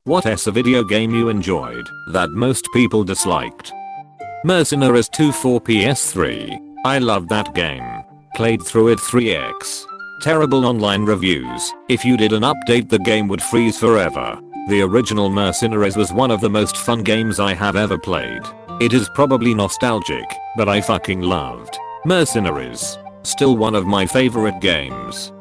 What is a video game you enjoyed that most people disliked? Mercenaries 2 for PS3. I loved that game. Played through it 3x. Terrible online reviews. If you did an update the game would freeze forever. The original Mercenaries was one of the most fun games I have ever played. It is probably nostalgic, but I fucking loved Mercenaries. Still one of my favorite games.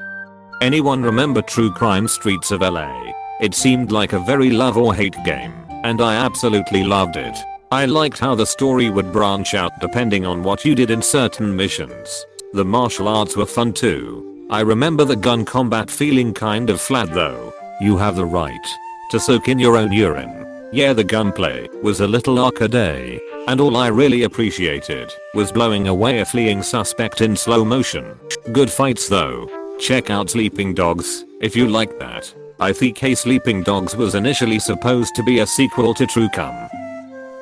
Anyone remember True Crime Streets of LA? It seemed like a very love or hate game, and I absolutely loved it. I liked how the story would branch out depending on what you did in certain missions. The martial arts were fun too. I remember the gun combat feeling kind of flat though. You have the right to soak in your own urine. Yeah, the gunplay was a little arcade, and all I really appreciated was blowing away a fleeing suspect in slow motion. Good fights though. Check out Sleeping Dogs if you like that. I think Sleeping Dogs was initially supposed to be a sequel to True Crime.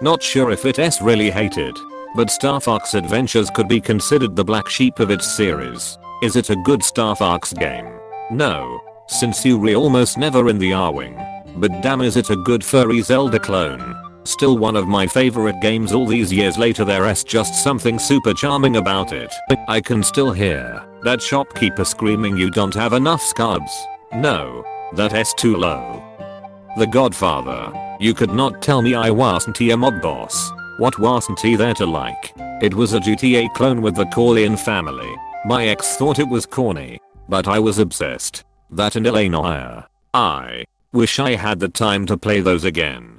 Not sure if it's really hated, but Star Fox Adventures could be considered the black sheep of its series. Is it a good Star Fox game? No, since Yuri almost never in the R-Wing. But damn, is it a good furry Zelda clone? Still one of my favorite games all these years later. There's just something super charming about it. I can still hear that shopkeeper screaming you don't have enough scabs. No, that's too low. The Godfather. You could not tell me I wasn't a mob boss. What wasn't he there to like? It was a GTA clone with the Corleone family. My ex thought it was corny, but I was obsessed. That and Illinois. I wish I had the time to play those again.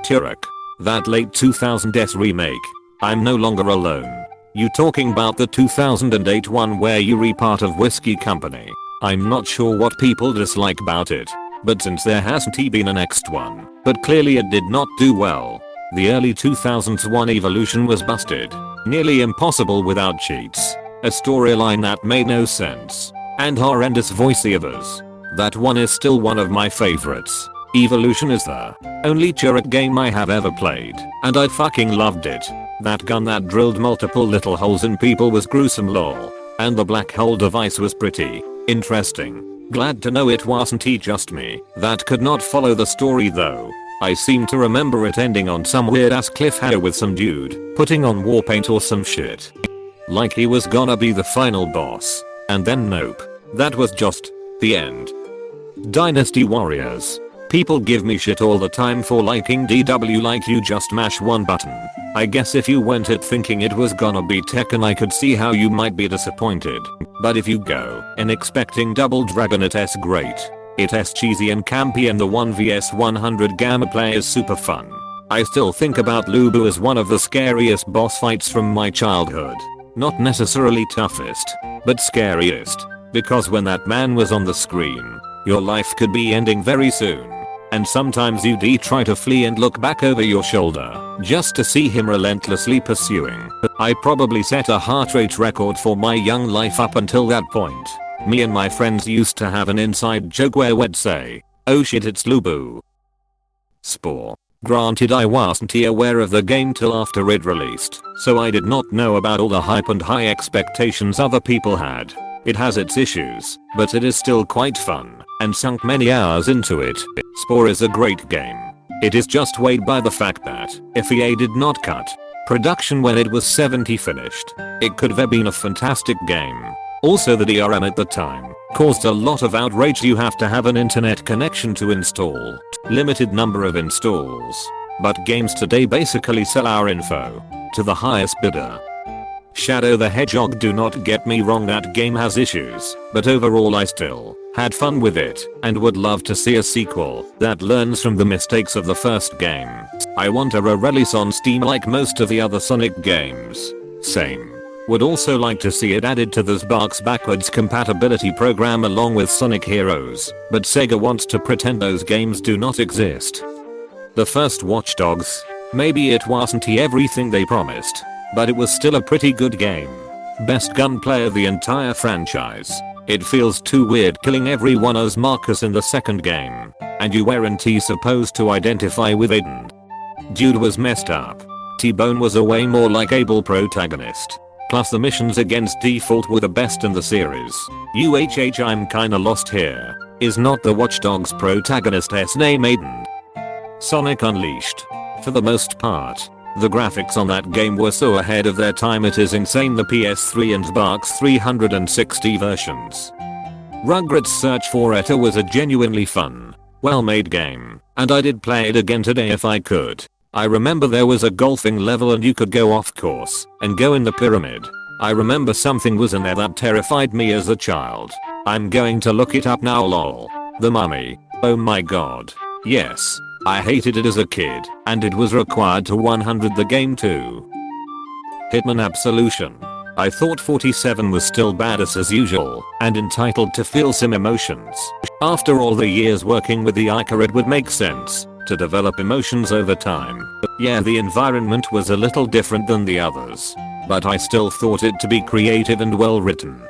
Turok. That late 2000s remake. I'm no longer alone. You talking about the 2008 one where Yuri part of Whiskey Company? I'm not sure what people dislike about it, but since there hasn't been a next one, but clearly it did not do well. The early 2000s one Evolution was busted. Nearly impossible without cheats. A storyline that made no sense. And horrendous voiceovers. That one is still one of my favorites. Evolution is the only Turok game I have ever played, and I fucking loved it. That gun that drilled multiple little holes in people was gruesome lol. And the black hole device was pretty interesting. Glad to know it wasn't just me that could not follow the story though. I seem to remember it ending on some weird ass cliffhanger with some dude putting on war paint or some shit. Like he was gonna be the final boss. And then nope. That was just the end. Dynasty Warriors. People give me shit all the time for liking DW like you just mash one button. I guess if you went it thinking it was gonna be Tekken I could see how you might be disappointed. But if you go in expecting Double Dragon it's great. It's cheesy and campy and the 1vs100 gameplay is super fun. I still think about Lubu as one of the scariest boss fights from my childhood. Not necessarily toughest, but scariest. Because when that man was on the screen, your life could be ending very soon. And sometimes you'd try to flee and look back over your shoulder, just to see him relentlessly pursuing. I probably set a heart rate record for my young life up until that point. Me and my friends used to have an inside joke where we'd say, "Oh shit, it's Lubu." Spore. Granted, I wasn't aware of the game till after it released, so I did not know about all the hype and high expectations other people had. It has its issues, but it is still quite fun, and sunk many hours into it. Spore is a great game. It is just weighed by the fact that, if EA did not cut production when it was 70 finished, it could have been a fantastic game. Also the DRM at the time caused a lot of outrage. You have to have an internet connection to install. Limited number of installs. But games today basically sell our info to the highest bidder. Shadow the Hedgehog. Do not get me wrong, that game has issues, but overall I still had fun with it and would love to see a sequel that learns from the mistakes of the first game. I want a re-release on Steam like most of the other Sonic games. Same. Would also like to see it added to the Xbox backwards compatibility program along with Sonic Heroes, but Sega wants to pretend those games do not exist. The first Watch Dogs. Maybe it wasn't everything they promised, but it was still a pretty good game. Best gunplay of the entire franchise. It feels too weird killing everyone as Marcus in the second game, and you weren't supposed to identify with Aiden. Dude was messed up. T-Bone was a way more likeable protagonist. Plus the missions against default were the best in the series. I'm kinda lost here. Is not the Watch Dogs protagonist's name Aiden? Sonic Unleashed. For the most part, the graphics on that game were so ahead of their time it is insane. The PS3 and Xbox 360 versions. Rugrats Search for Etta was a genuinely fun, well-made game, and I did play it again today if I could. I remember there was a golfing level and you could go off course and go in the pyramid. I remember something was in there that terrified me as a child. I'm going to look it up now lol. The Mummy. Oh my god. Yes. I hated it as a kid, and it was required to 100 the game too. Hitman Absolution. I thought 47 was still badass as usual, and entitled to feel some emotions. After all the years working with the Ica it would make sense to develop emotions over time. Yeah, the environment was a little different than the others, but I still thought it to be creative and well written.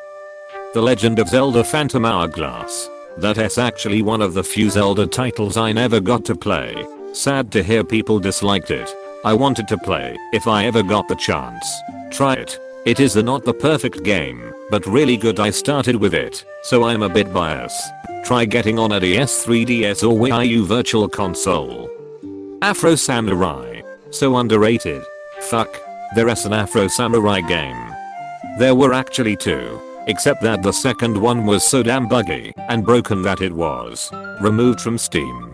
The Legend of Zelda Phantom Hourglass. That's actually one of the few Zelda titles I never got to play. Sad to hear people disliked it. I wanted to play if I ever got the chance. Try it. It is not the perfect game, but really good. I started with it, so I'm a bit biased. Try getting on a DS, 3DS or Wii U Virtual Console. Afro Samurai. So underrated. Fuck. There's an Afro Samurai game. There were actually two. Except that the second one was so damn buggy and broken that it was removed from Steam.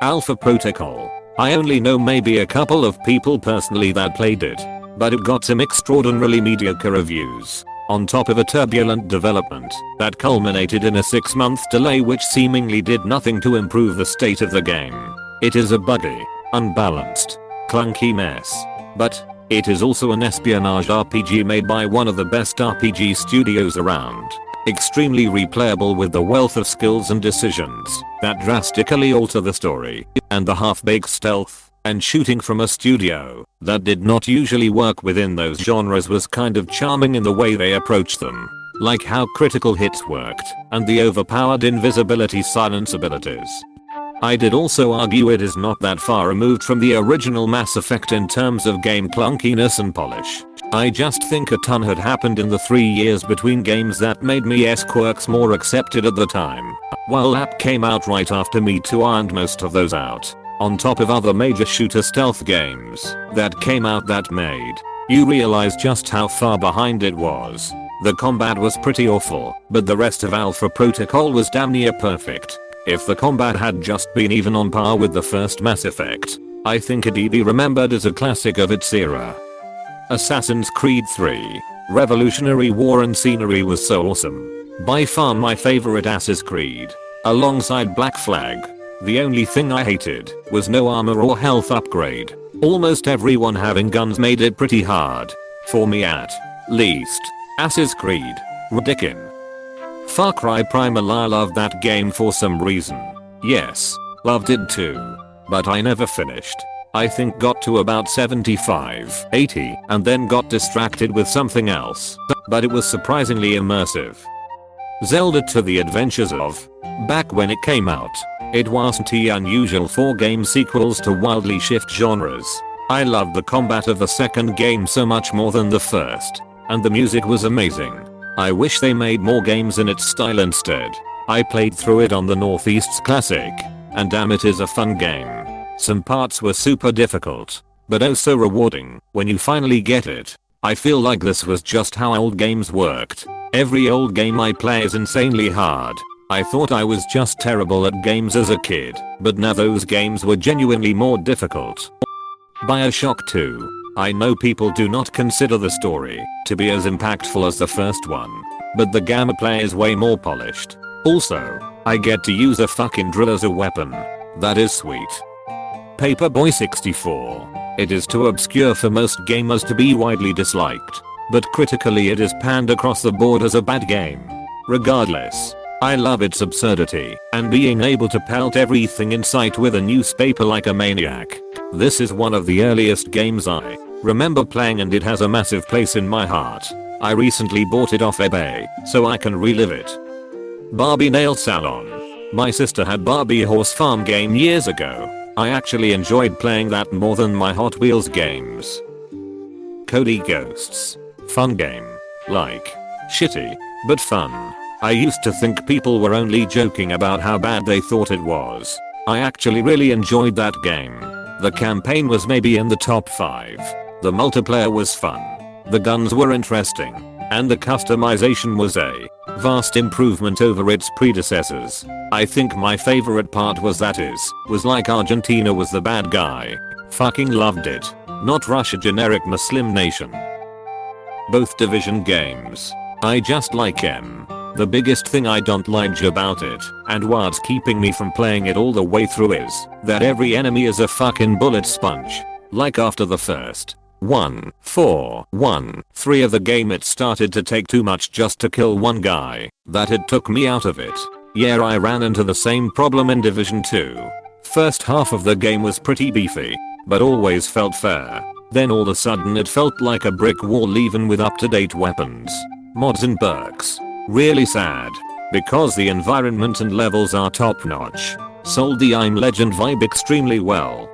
Alpha Protocol. I only know maybe a couple of people personally that played it, but it got some extraordinarily mediocre reviews, on top of a turbulent development that culminated in a 6-month delay which seemingly did nothing to improve the state of the game. It is a buggy, unbalanced, clunky mess. But it is also an espionage RPG made by one of the best RPG studios around. Extremely replayable with the wealth of skills and decisions that drastically alter the story, and the half-baked stealth and shooting from a studio that did not usually work within those genres was kind of charming in the way they approached them. Like how critical hits worked and the overpowered invisibility silence abilities. I did also argue it is not that far removed from the original Mass Effect in terms of game clunkiness and polish. I just think a ton had happened in the 3 years between games that made Mii's quirks more accepted at the time. While Lap came out right after Me Too ironed most of those out, on top of other major shooter stealth games that came out that made you realize just how far behind it was. The combat was pretty awful, but the rest of Alpha Protocol was damn near perfect. If the combat had just been even on par with the first Mass Effect, I think it'd be remembered as a classic of its era. Assassin's Creed 3. Revolutionary war and scenery was so awesome. By far my favorite Assassin's Creed, alongside Black Flag. The only thing I hated was no armor or health upgrade. Almost everyone having guns made it pretty hard. For me at least. Assassin's Creed. Ridiculous. Far Cry Primal. I loved that game for some reason. Yes, loved it too. But I never finished. I think got to about 75, 80 and then got distracted with something else. But it was surprisingly immersive. Zelda to the Adventures of. Back when it came out, it wasn't unusual for game sequels to wildly shift genres. I loved the combat of the second game so much more than the first. And the music was amazing. I wish they made more games in its style instead. I played through it on the Northeast's Classic, and damn it is a fun game. Some parts were super difficult, but oh so rewarding when you finally get it. I feel like this was just how old games worked. Every old game I play is insanely hard. I thought I was just terrible at games as a kid, but now those games were genuinely more difficult. BioShock 2. I know people do not consider the story to be as impactful as the first one, but the gameplay is way more polished. Also, I get to use a fucking drill as a weapon. That is sweet. Paperboy 64. It is too obscure for most gamers to be widely disliked, but critically it is panned across the board as a bad game. Regardless, I love its absurdity and being able to pelt everything in sight with a newspaper like a maniac. This is one of the earliest games I remember playing and it has a massive place in my heart. I recently bought it off eBay so I can relive it. Barbie Nail Salon. My sister had Barbie Horse Farm game years ago. I actually enjoyed playing that more than my Hot Wheels games. Cody Ghosts. Fun game. Like, shitty, but fun. I used to think people were only joking about how bad they thought it was. I actually really enjoyed that game. The campaign was maybe in the top 5. The multiplayer was fun. The guns were interesting. And the customization was a vast improvement over its predecessors. I think my favorite part was was like Argentina was the bad guy. Fucking loved it. Not Russia, generic Muslim nation. Both Division games. I just like M. The biggest thing I don't like about it, and what's keeping me from playing it all the way through, is that every enemy is a fucking bullet sponge. Like after the first 3 of the game, it started to take too much just to kill one guy, that it took me out of it. Yeah, I ran into the same problem in Division 2. First half of the game was pretty beefy, but always felt fair. Then all of a sudden it felt like a brick wall, even with up-to-date weapons, mods and perks. Really sad, because the environment and levels are top notch. Sold the I'm Legend vibe extremely well.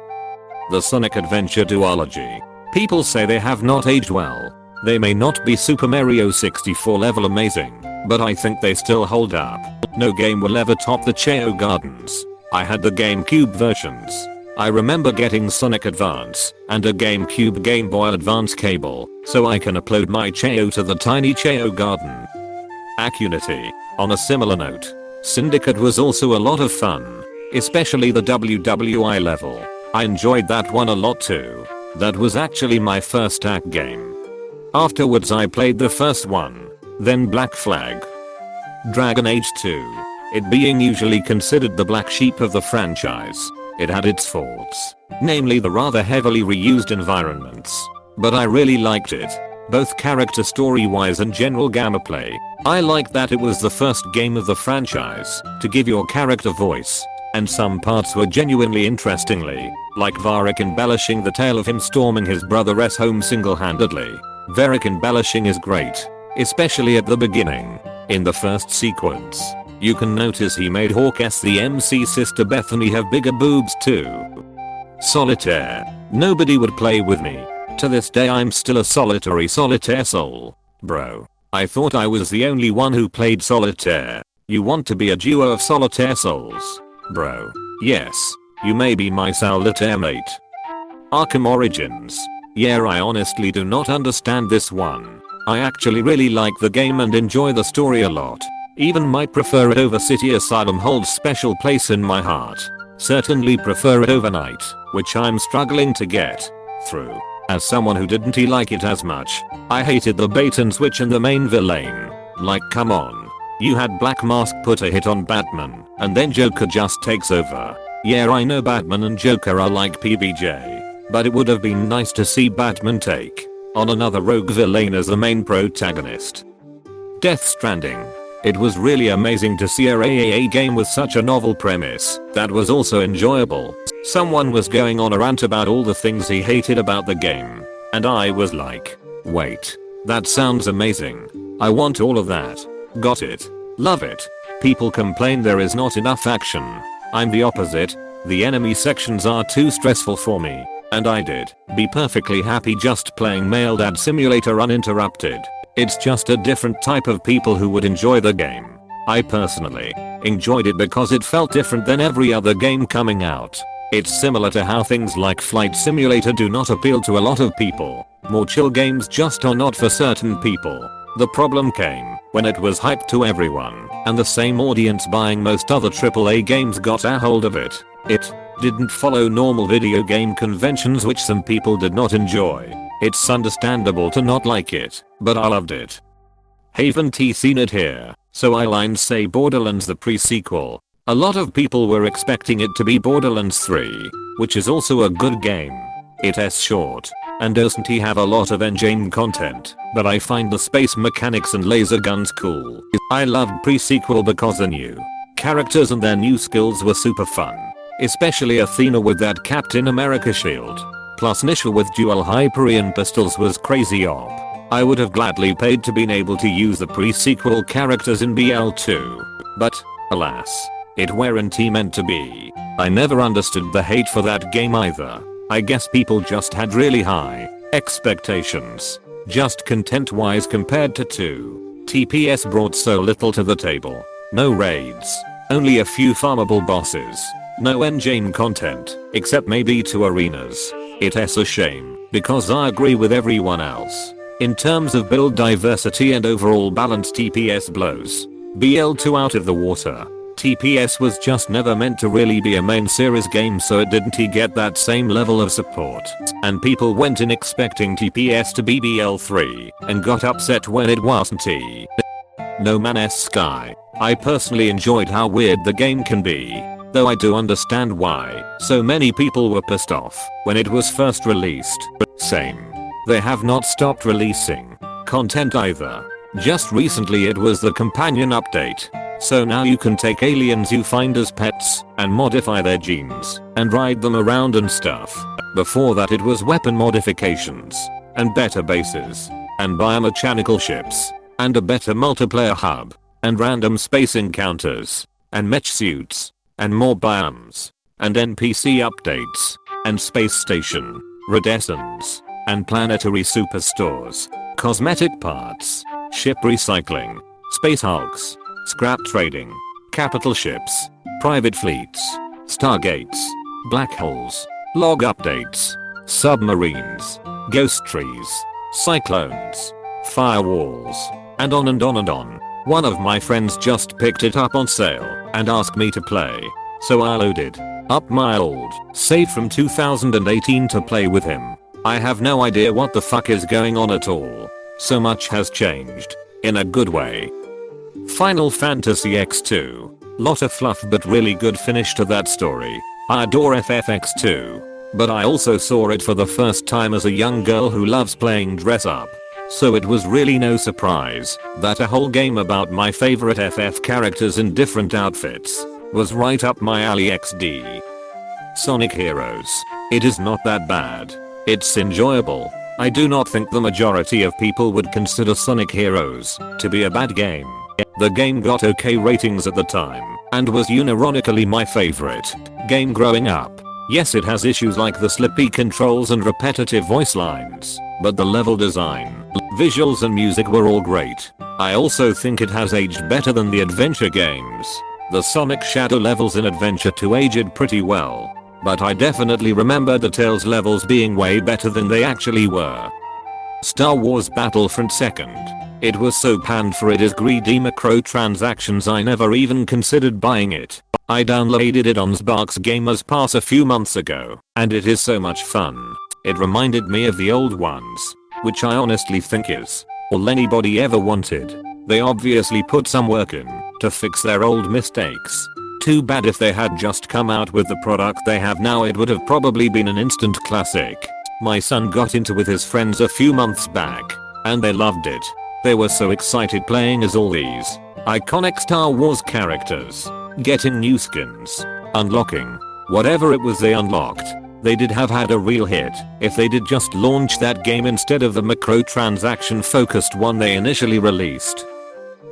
The Sonic Adventure Duology. People say they have not aged well. They may not be Super Mario 64 level amazing, but I think they still hold up. No game will ever top the Chao Gardens. I had the GameCube versions. I remember getting Sonic Advance and a GameCube Game Boy Advance cable, so I can upload my Chao to the tiny Chao Garden. Acunity. On a similar note, Syndicate was also a lot of fun, especially the WWI level. I enjoyed that one a lot too. That was actually my first act game. Afterwards I played the first one, then Black Flag. Dragon Age 2. It being usually considered the black sheep of the franchise, it had its faults, namely the rather heavily reused environments. But I really liked it, both character story-wise and general gameplay. I liked that it was the first game of the franchise to give your character voice, and some parts were genuinely interestingly, like Varric embellishing the tale of him storming his brother's home single-handedly. Varric embellishing is great, especially at the beginning. In the first sequence, you can notice he made Hawkess the MC sister Bethany have bigger boobs too. Solitaire. Nobody would play with me. To this day I'm still a solitary solitaire soul. Bro, I thought I was the only one who played solitaire. You want to be a duo of solitaire souls? Bro, yes. You may be my solitaire mate. Arkham Origins. Yeah, I honestly do not understand this one. I actually really like the game and enjoy the story a lot. Even might prefer it over City Asylum, holds special place in my heart. Certainly prefer it over Night, which I'm struggling to get through. As someone who didn't like it as much, I hated the bait and switch and the main villain. Like, come on. You had Black Mask put a hit on Batman, and then Joker just takes over. Yeah, I know Batman and Joker are like PBJ, but it would have been nice to see Batman take on another rogue villain as the main protagonist. Death Stranding. It was really amazing to see a AAA game with such a novel premise that was also enjoyable. Someone was going on a rant about all the things he hated about the game, and I was like, wait, that sounds amazing. I want all of that. Got it. Love it. People complain there is not enough action. I'm the opposite. The enemy sections are too stressful for me, and I did be perfectly happy just playing Mail Dad Simulator uninterrupted. It's just a different type of people who would enjoy the game. I personally enjoyed it because it felt different than every other game coming out. It's similar to how things like Flight Simulator do not appeal to a lot of people. More chill games just are not for certain people. The problem came when it was hyped to everyone, and the same audience buying most other AAA games got a hold of it. It didn't follow normal video game conventions, which some people did not enjoy. It's understandable to not like it, but I loved it. Haven't seen it here, so I'll say Borderlands the Pre-Sequel. A lot of people were expecting it to be Borderlands 3, which is also a good game. It's short, and doesn't have a lot of engine content, but I find the space mechanics and laser guns cool. I loved Pre-Sequel because the new characters and their new skills were super fun. Especially Athena with that Captain America shield. Plus Nisha with dual Hyperion pistols was crazy op. I would have gladly paid to been able to use the Pre-Sequel characters in BL2. But, alas, it weren't meant to be. I never understood the hate for that game either. I guess people just had really high expectations. Just content wise compared to 2. TPS brought so little to the table. No raids. Only a few farmable bosses. No endgame content, except maybe 2 arenas. It's a shame, because I agree with everyone else. In terms of build diversity and overall balance, TPS blows BL2 out of the water. TPS was just never meant to really be a main series game, so it didn't get that same level of support. And people went in expecting TPS to be BL3 and got upset when it wasn't. No Man's Sky. I personally enjoyed how weird the game can be, though I do understand why so many people were pissed off when it was first released. Same. They have not stopped releasing content either. Just recently it was the companion update. So now you can take aliens you find as pets and modify their genes and ride them around and stuff. Before that it was weapon modifications and better bases and biomechanical ships and a better multiplayer hub and random space encounters and mech suits and more biomes and NPC updates and space station redescents and planetary superstores, cosmetic parts, ship recycling, space hulks, scrap trading, capital ships, private fleets, stargates, black holes, log updates, submarines, ghost trees, cyclones, firewalls, and on and on and on. One of my friends just picked it up on sale and asked me to play, so I loaded up my old save from 2018 to play with him. I have no idea what the fuck is going on at all. So much has changed, in a good way. Final Fantasy X2. Lot of fluff but really good finish to that story. I adore FFX2, but I also saw it for the first time as a young girl who loves playing dress up. So it was really no surprise that a whole game about my favorite FF characters in different outfits was right up my alley. XD. Sonic Heroes. It is not that bad. It's enjoyable. I do not think the majority of people would consider Sonic Heroes to be a bad game. The game got okay ratings at the time and was unironically my favorite game growing up. Yes, it has issues like the slippy controls and repetitive voice lines, but the level design, visuals and music were all great. I also think it has aged better than the adventure games. The Sonic Shadow levels in Adventure 2 aged pretty well, but I definitely remember the Tails levels being way better than they actually were. Star Wars Battlefront 2nd. It was so panned for its greedy microtransactions I never even considered buying it. I downloaded it on Xbox Gamers Pass a few months ago, and it is so much fun. It reminded me of the old ones, which I honestly think is all anybody ever wanted. They obviously put some work in to fix their old mistakes. Too bad if they had just come out with the product they have now, it would have probably been an instant classic. My son got into with his friends a few months back, and they loved it. They were so excited playing as all these iconic Star Wars characters, getting new skins, unlocking whatever it was they unlocked. They did have had a real hit if they did just launch that game instead of the microtransaction focused one they initially released.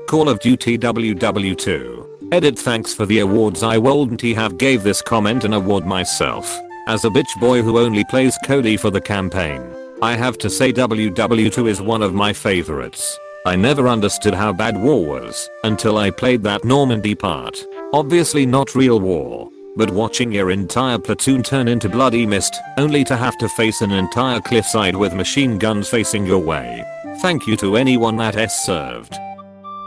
Call of Duty WW2. Edit. Thanks for the awards. I wouldn't have gave this comment an award myself. As a bitch boy who only plays Cody for the campaign, I have to say WW2 is one of my favorites. I never understood how bad war was until I played that Normandy part. Obviously not real war, but watching your entire platoon turn into bloody mist only to have to face an entire cliffside with machine guns facing your way. Thank you to anyone that has served.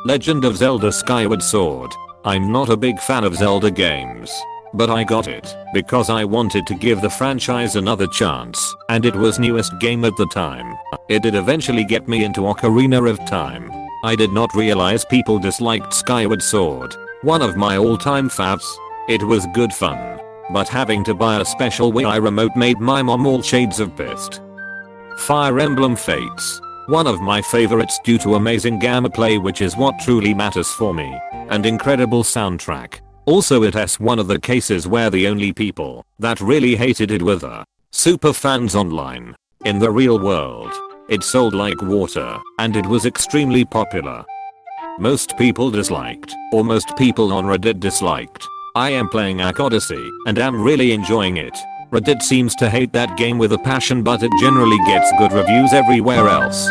Legend of Zelda Skyward Sword. I'm not a big fan of Zelda games, but I got it because I wanted to give the franchise another chance, and it was newest game at the time. It did eventually get me into Ocarina of Time. I did not realize people disliked Skyward Sword, one of my all-time faves. It was good fun, but having to buy a special Wii remote made my mom all shades of pissed. Fire Emblem Fates. One of my favorites due to amazing gameplay, which is what truly matters for me, and incredible soundtrack. Also it has one of the cases where the only people that really hated it were the super fans online. In the real world, it sold like water, and it was extremely popular. Most people disliked, or most people on Reddit disliked. I am playing Ark Odyssey and am really enjoying it. Reddit seems to hate that game with a passion, but it generally gets good reviews everywhere else.